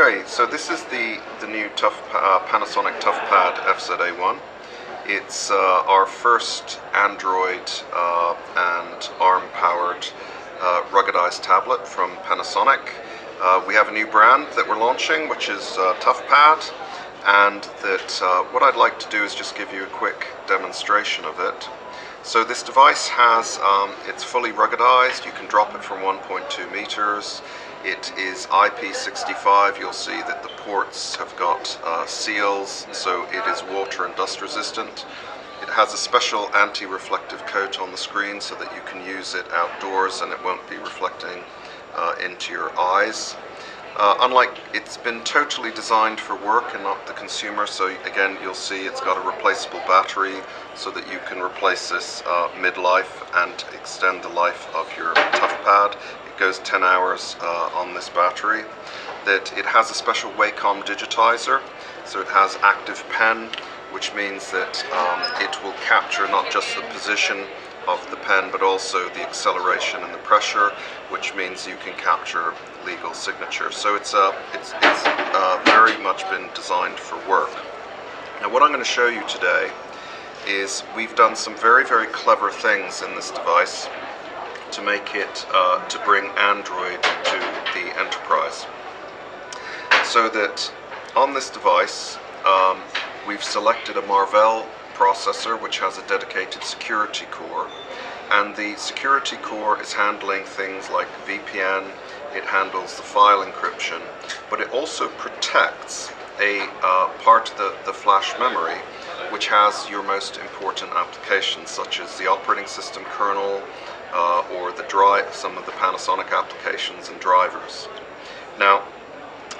Okay, so this is the new Panasonic ToughPad FZA1. It's our first Android and ARM-powered ruggedized tablet from Panasonic. We have a new brand that we're launching, which is ToughPad, and that what I'd like to do is just give you a quick demonstration of it. So this device has, it's fully ruggedized. You can drop it from 1.2 meters. It is IP65. You'll see that the ports have got seals, so it is water and dust resistant. It has a special anti-reflective coat on the screen so that you can use it outdoors and it won't be reflecting into your eyes. Unlike, it's been totally designed for work and not the consumer, so again you'll see it's got a replaceable battery so that you can replace this mid-life and extend the life of your ToughPad. It goes 10 hours on this battery. That it has a special Wacom digitizer, so it has active pen, which means that it will capture not just the position of the pen but also the acceleration and the pressure, which means you can capture legal signature. So it's very much been designed for work. Now what I'm going to show you today is we've done some very clever things in this device to make it to bring Android to the enterprise. So that on this device we've selected a Marvell processor which has a dedicated security core, and the security core is handling things like VPN, it handles the file encryption, but it also protects a part of the flash memory which has your most important applications, such as the operating system kernel or the some of the Panasonic applications and drivers. Now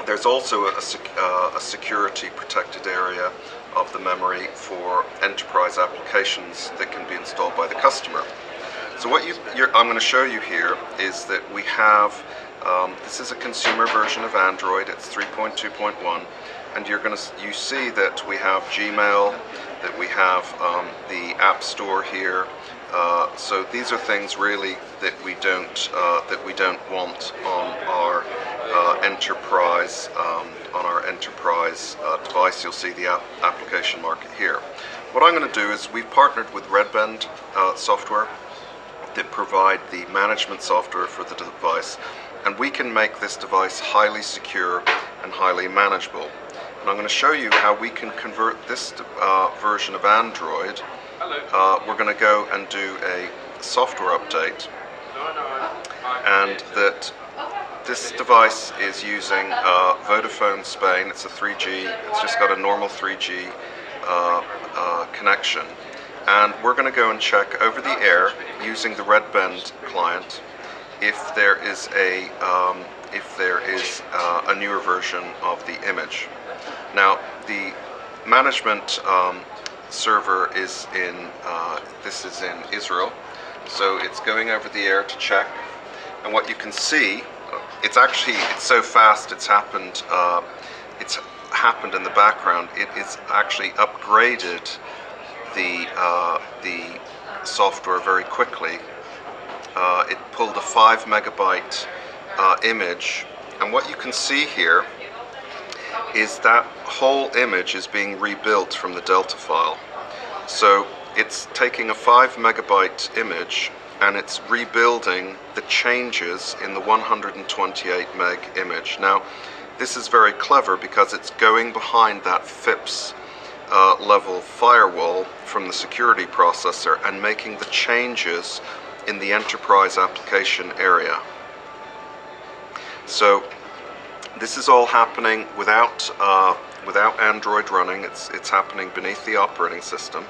there's also a security protected area of the memory for enterprise applications that can be installed by the customer. So what I'm going to show you here is that we have, this is a consumer version of Android, it's 3.2.1, and you see that we have Gmail, that we have the App Store here. So these are things really that we don't want on our enterprise device. You'll see the application market here. What I'm going to do is we've partnered with Redbend software that provide the management software for the device, and we can make this device highly secure and highly manageable. And I'm going to show you how we can convert this version of Android. We're going to go and do a software update, and that this device is using Vodafone Spain. It's a 3G, it's just got a normal 3G connection. And we're going to go and check over the air using the Redbend client if there is a newer version of the image. Now the management server is in this is in Israel, so it's going over the air to check. And what you can see, it's so fast. It's happened in the background. It is actually upgraded the software very quickly. It pulled a 5 megabyte image, and what you can see here is that whole image is being rebuilt from the Delta file. So it's taking a 5 megabyte image and it's rebuilding the changes in the 128 meg image. Now this is very clever because it's going behind that FIPS level firewall from the security processor and making the changes in the enterprise application area. So this is all happening without Android running. It's happening beneath the operating system,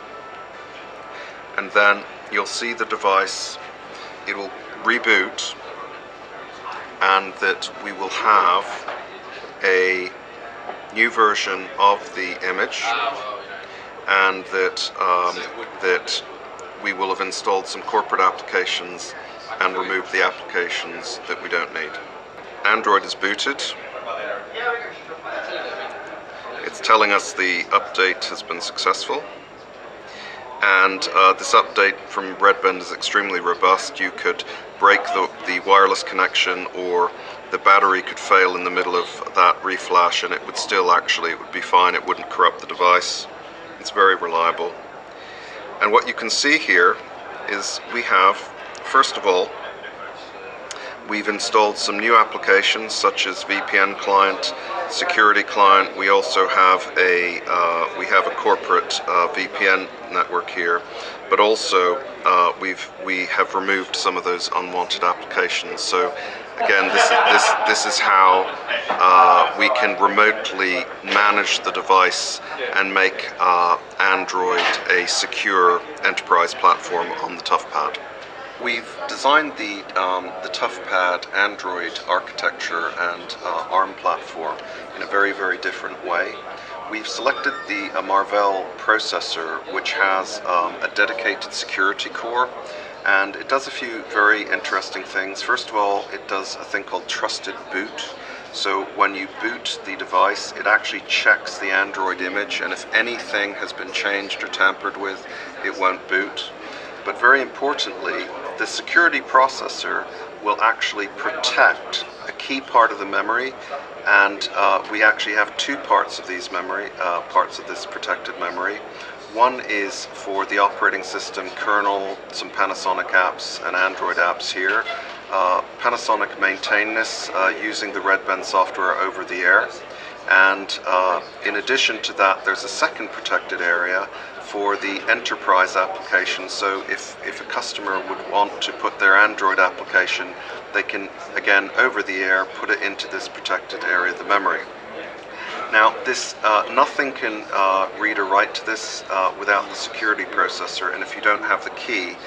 and then you'll see the device, it will reboot, and that we will have a new version of the image, and that we will have installed some corporate applications and removed the applications that we don't need. Android is booted. It's telling us the update has been successful, and this update from Redbend is extremely robust. You could break the wireless connection or the battery could fail in the middle of that reflash and it would still it would be fine, it wouldn't corrupt the device. It's very reliable. And what you can see here is we have, first of all, we've installed some new applications such as VPN client, security client. We also have a corporate VPN network here, but also we have removed some of those unwanted applications. So again, this is how we can remotely manage the device and make Android a secure enterprise platform on the ToughPad. We've designed the ToughPad Android architecture and ARM platform in a very, very different way. We've selected the Marvell processor, which has a dedicated security core, and it does a few very interesting things. First of all, it does a thing called trusted boot. So when you boot the device, it actually checks the Android image, and if anything has been changed or tampered with, it won't boot. But very importantly, the security processor will actually protect a key part of the memory, and we actually have two parts of these parts of this protected memory. One is for the operating system kernel, some Panasonic apps and Android apps here. Panasonic maintain this using the Red Ben software over the air. And in addition to that, there's a second protected area for the enterprise application. So if a customer would want to put their Android application, they can, again, over the air, put it into this protected area of the memory. Now, this nothing can read or write to this without the security processor, and if you don't have the key,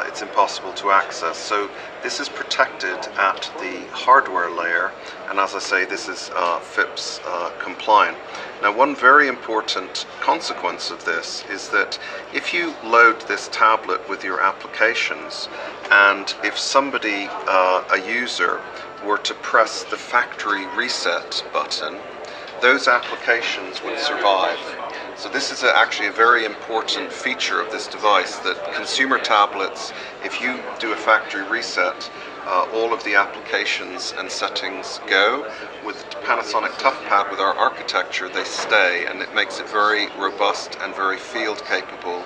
it's impossible to access. So this is protected at the hardware layer, and as I say, this is FIPS compliant. Now, one very important consequence of this is that if you load this tablet with your applications, and if somebody, a user, were to press the factory reset button, those applications would survive. So this is actually a very important feature of this device, that consumer tablets, if you do a factory reset, all of the applications and settings go. With Panasonic ToughPad, with our architecture, they stay, and it makes it very robust and very field capable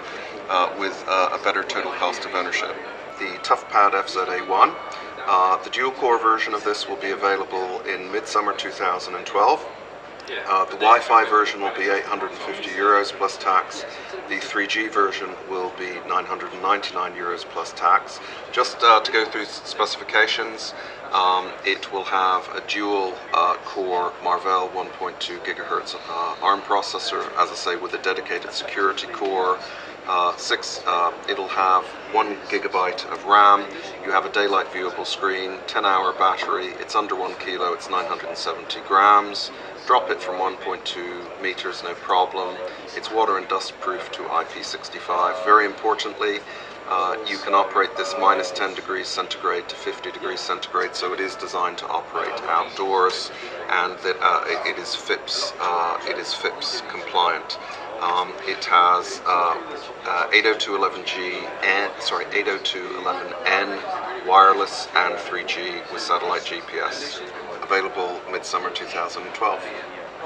with a better total cost of ownership. The ToughPad FZA1, the dual-core version of this will be available in midsummer 2012. The Wi-Fi version will be €850 plus tax. The 3G version will be €999 plus tax. Just to go through specifications, it will have a dual core Marvell 1.2 gigahertz ARM processor, as I say, with a dedicated security core. It'll have 1 gigabyte of RAM. You have a daylight viewable screen, 10-hour battery. It's under 1 kilo. It's 970 grams. Drop it from 1.2 meters, no problem. It's water and dust proof to IP65. Very importantly, you can operate this minus 10 degrees centigrade to 50 degrees centigrade, so it is designed to operate outdoors, and that it is FIPS compliant. It has 802.11n wireless and 3G with satellite GPS. Available midsummer 2012.